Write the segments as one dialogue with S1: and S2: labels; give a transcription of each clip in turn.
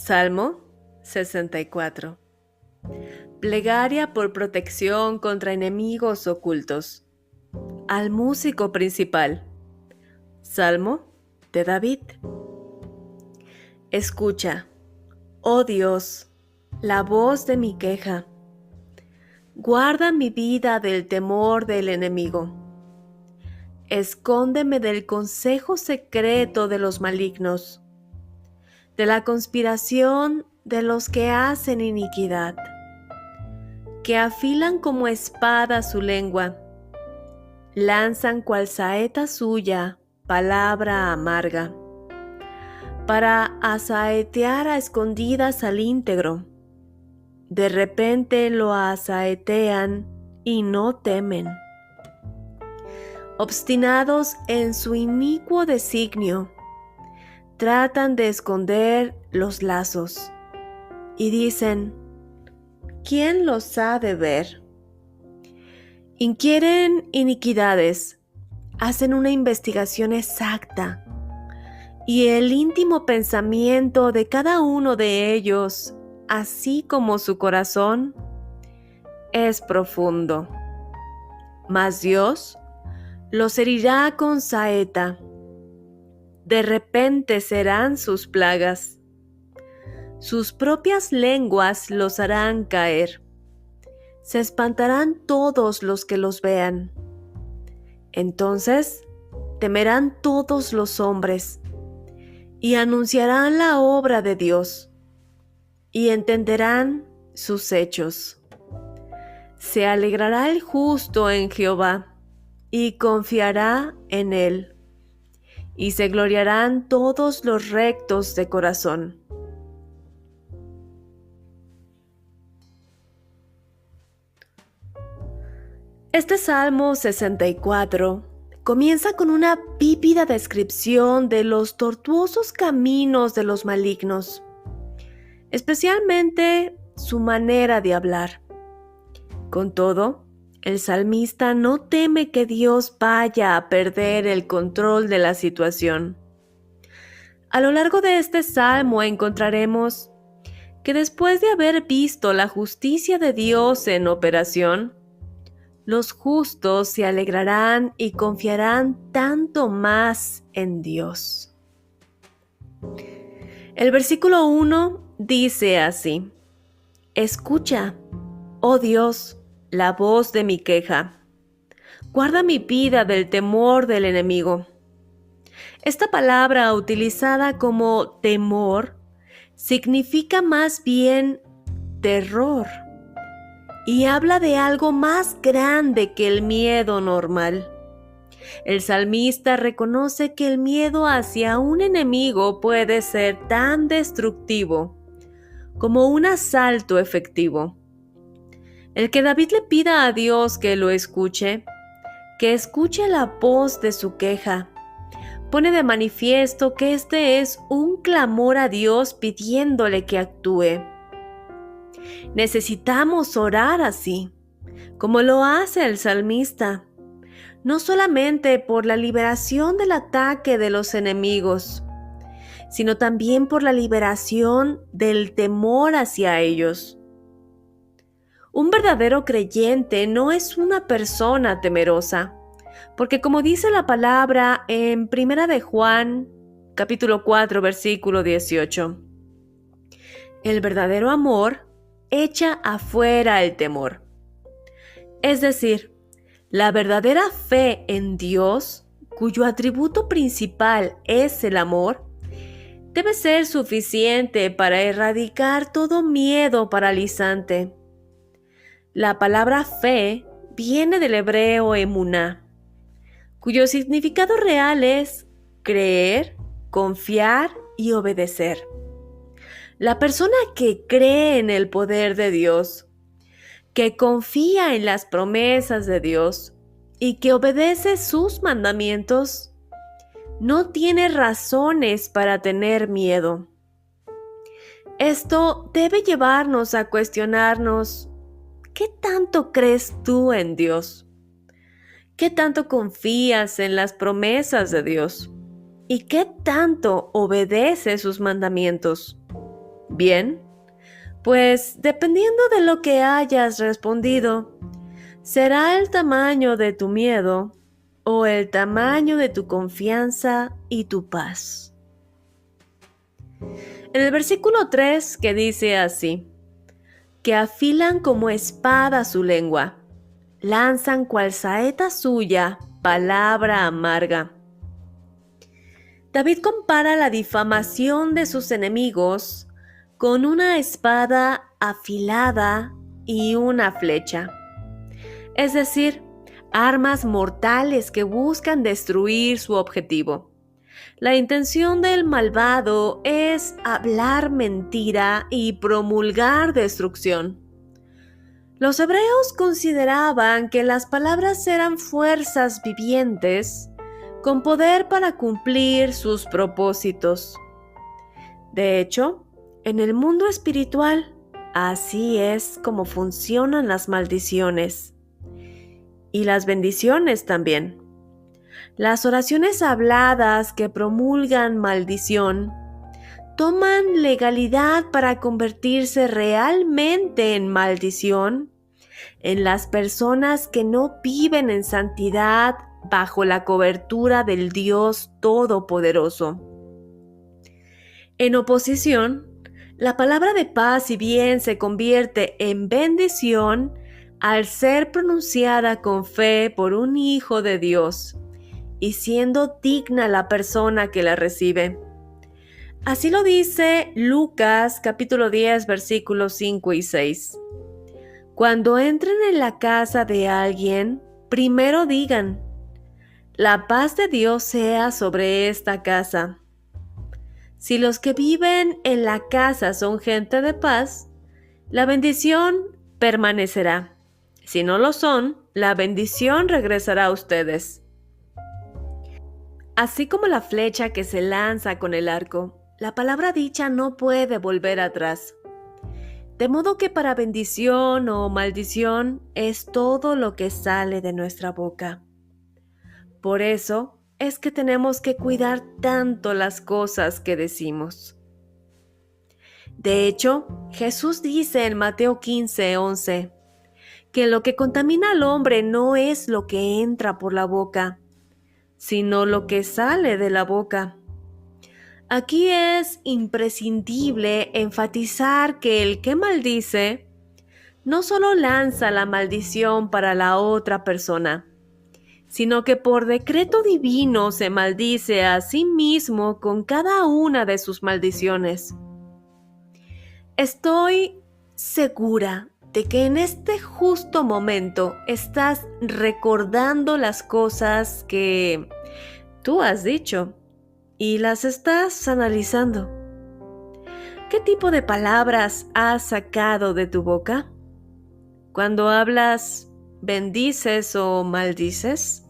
S1: Salmo 64. Plegaria por protección contra enemigos ocultos. Al músico principal. Salmo de David. Escucha, oh Dios, la voz de mi queja. Guarda mi vida del temor del enemigo. Escóndeme del consejo secreto de los malignos, de la conspiración de los que hacen iniquidad, que afilan como espada su lengua, lanzan cual saeta suya palabra amarga, para asaetear a escondidas al íntegro. De repente lo asaetean y no temen. Obstinados en su inicuo designio, tratan de esconder los lazos y dicen: ¿quién los ha de ver? Inquieren iniquidades, hacen una investigación exacta, y el íntimo pensamiento de cada uno de ellos, así como su corazón, es profundo. Mas Dios los herirá con saeta. De repente serán sus plagas. Sus propias lenguas los harán caer. Se espantarán todos los que los vean. Entonces temerán todos los hombres y anunciarán la obra de Dios y entenderán sus hechos. Se alegrará el justo en Jehová y confiará en él, y se gloriarán todos los rectos de corazón. Este Salmo 64 comienza con una vívida descripción de los tortuosos caminos de los malignos, especialmente su manera de hablar. Con todo, el salmista no teme que Dios vaya a perder el control de la situación. A lo largo de este salmo encontraremos que después de haber visto la justicia de Dios en operación, los justos se alegrarán y confiarán tanto más en Dios. El versículo 1 dice así: Escucha, oh Dios, la voz de mi queja. Guarda mi vida del temor del enemigo. Esta palabra utilizada como temor significa más bien terror y habla de algo más grande que el miedo normal. El salmista reconoce que el miedo hacia un enemigo puede ser tan destructivo como un asalto efectivo. El que David le pida a Dios que lo escuche, que escuche la voz de su queja, pone de manifiesto que este es un clamor a Dios pidiéndole que actúe. Necesitamos orar así, como lo hace el salmista, no solamente por la liberación del ataque de los enemigos, sino también por la liberación del temor hacia ellos. Un verdadero creyente no es una persona temerosa, porque como dice la palabra en 1 de Juan, capítulo 4, versículo 18, el verdadero amor echa afuera el temor. Es decir, la verdadera fe en Dios, cuyo atributo principal es el amor, debe ser suficiente para erradicar todo miedo paralizante. La palabra fe viene del hebreo emuná, cuyo significado real es creer, confiar y obedecer. La persona que cree en el poder de Dios, que confía en las promesas de Dios y que obedece sus mandamientos, no tiene razones para tener miedo. Esto debe llevarnos a cuestionarnos: ¿qué tanto crees tú en Dios? ¿Qué tanto confías en las promesas de Dios? ¿Y qué tanto obedeces sus mandamientos? Bien, pues dependiendo de lo que hayas respondido, será el tamaño de tu miedo o el tamaño de tu confianza y tu paz. En el versículo 3 que dice así, que afilan como espada su lengua, lanzan cual saeta suya palabra amarga. David compara la difamación de sus enemigos con una espada afilada y una flecha, es decir, armas mortales que buscan destruir su objetivo. La intención del malvado es hablar mentira y promulgar destrucción. Los hebreos consideraban que las palabras eran fuerzas vivientes con poder para cumplir sus propósitos. De hecho, en el mundo espiritual, así es como funcionan las maldiciones. Y las bendiciones también. Las oraciones habladas que promulgan maldición toman legalidad para convertirse realmente en maldición en las personas que no viven en santidad bajo la cobertura del Dios Todopoderoso. En oposición, la palabra de paz y bien se convierte en bendición al ser pronunciada con fe por un hijo de Dios y siendo digna la persona que la recibe. Así lo dice Lucas capítulo 10 versículos 5 y 6. Cuando entren en la casa de alguien, primero digan, la paz de Dios sea sobre esta casa. Si los que viven en la casa son gente de paz, la bendición permanecerá. Si no lo son, la bendición regresará a ustedes. Así como la flecha que se lanza con el arco, la palabra dicha no puede volver atrás. De modo que para bendición o maldición es todo lo que sale de nuestra boca. Por eso es que tenemos que cuidar tanto las cosas que decimos. De hecho, Jesús dice en Mateo 15:11 que lo que contamina al hombre no es lo que entra por la boca, sino lo que sale de la boca. Aquí es imprescindible enfatizar que el que maldice no solo lanza la maldición para la otra persona, sino que por decreto divino se maldice a sí mismo con cada una de sus maldiciones. Estoy segura de que en este justo momento estás recordando las cosas que tú has dicho y las estás analizando. ¿Qué tipo de palabras has sacado de tu boca? Cuando hablas, ¿bendices o maldices?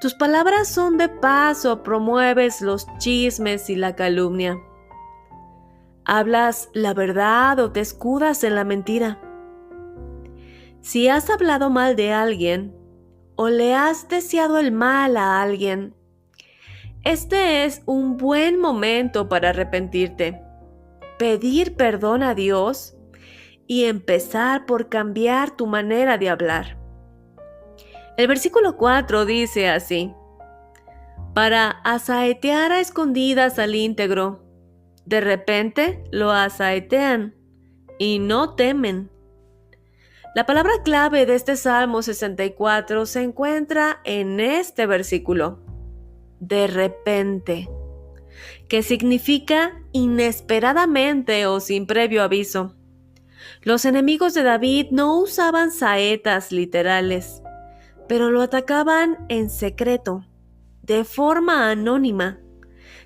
S1: ¿Tus palabras son de paz o promueves los chismes y la calumnia? ¿Hablas la verdad o te escudas en la mentira? Si has hablado mal de alguien o le has deseado el mal a alguien, este es un buen momento para arrepentirte, pedir perdón a Dios y empezar por cambiar tu manera de hablar. El versículo 4 dice así: para asaetear a escondidas al íntegro, de repente lo asaetean y no temen. La palabra clave de este Salmo 64 se encuentra en este versículo, de repente, que significa inesperadamente o sin previo aviso. Los enemigos de David no usaban saetas literales, pero lo atacaban en secreto, de forma anónima,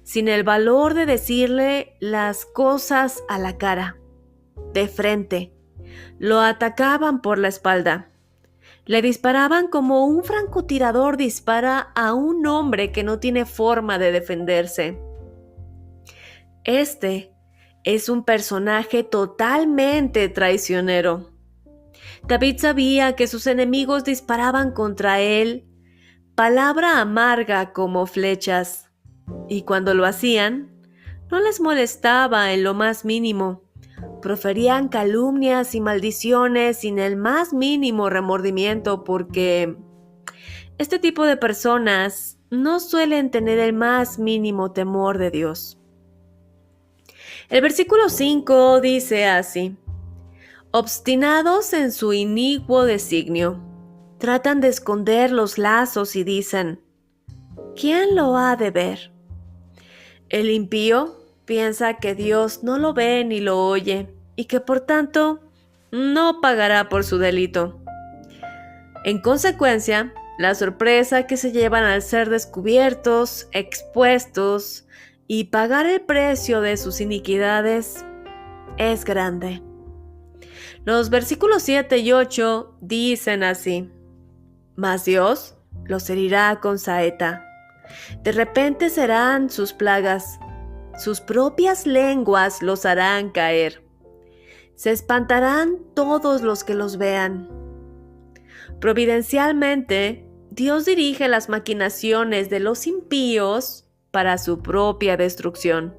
S1: sin el valor de decirle las cosas a la cara, de frente. Lo atacaban por la espalda. Le disparaban como un francotirador dispara a un hombre que no tiene forma de defenderse. Este es un personaje totalmente traicionero. David sabía que sus enemigos disparaban contra él palabra amarga como flechas, y cuando lo hacían, no les molestaba en lo más mínimo. Proferían calumnias y maldiciones sin el más mínimo remordimiento porque este tipo de personas no suelen tener el más mínimo temor de Dios. El versículo 5 dice así: obstinados en su inicuo designio, tratan de esconder los lazos y dicen: ¿quién lo ha de ver? El impío piensa que Dios no lo ve ni lo oye y que por tanto no pagará por su delito. En consecuencia, la sorpresa que se llevan al ser descubiertos, expuestos y pagar el precio de sus iniquidades es grande. Los versículos 7 y 8 dicen así: mas Dios los herirá con saeta. De repente serán sus plagas, sus propias lenguas los harán caer. Se espantarán todos los que los vean. Providencialmente, Dios dirige las maquinaciones de los impíos para su propia destrucción.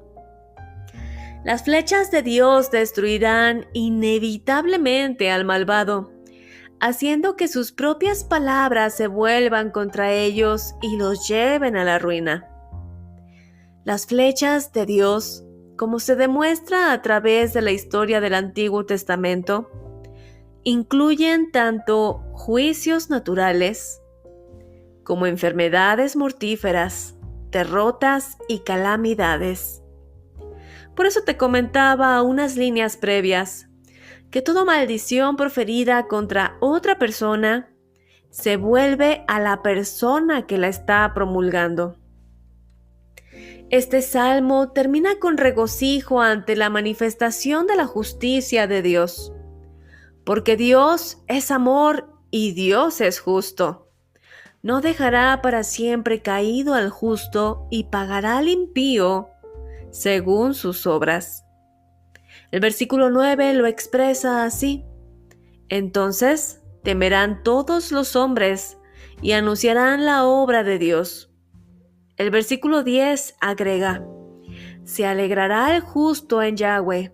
S1: Las flechas de Dios destruirán inevitablemente al malvado, haciendo que sus propias palabras se vuelvan contra ellos y los lleven a la ruina. Las flechas de Dios, como se demuestra a través de la historia del Antiguo Testamento, incluyen tanto juicios naturales como enfermedades mortíferas, derrotas y calamidades. Por eso te comentaba unas líneas previas, que toda maldición proferida contra otra persona se vuelve a la persona que la está promulgando. Este salmo termina con regocijo ante la manifestación de la justicia de Dios, porque Dios es amor y Dios es justo. No dejará para siempre caído al justo y pagará al impío según sus obras. El versículo 9 lo expresa así: entonces temerán todos los hombres y anunciarán la obra de Dios. El versículo 10 agrega: se alegrará el justo en Yahweh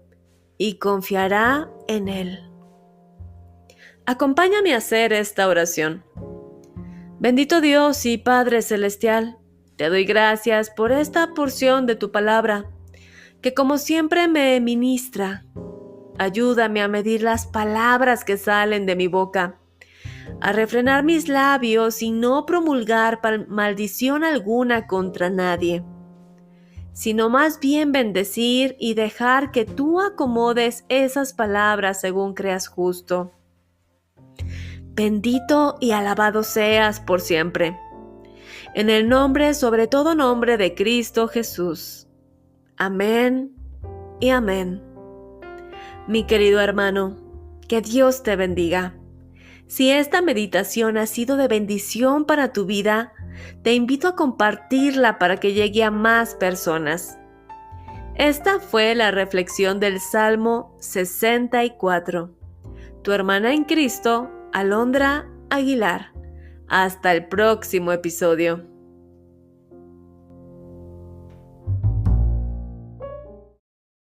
S1: y confiará en él. Acompáñame a hacer esta oración. Bendito Dios y Padre Celestial, te doy gracias por esta porción de tu palabra, que como siempre me ministra. Ayúdame a medir las palabras que salen de mi boca, a refrenar mis labios y no promulgar maldición alguna contra nadie, sino más bien bendecir y dejar que tú acomodes esas palabras según creas justo. Bendito y alabado seas por siempre. En el nombre sobre todo nombre de Cristo Jesús. Amén y amén. Mi querido hermano, que Dios te bendiga. Si esta meditación ha sido de bendición para tu vida, te invito a compartirla para que llegue a más personas. Esta fue la reflexión del Salmo 64. Tu hermana en Cristo, Alondra Aguilar. Hasta el próximo episodio.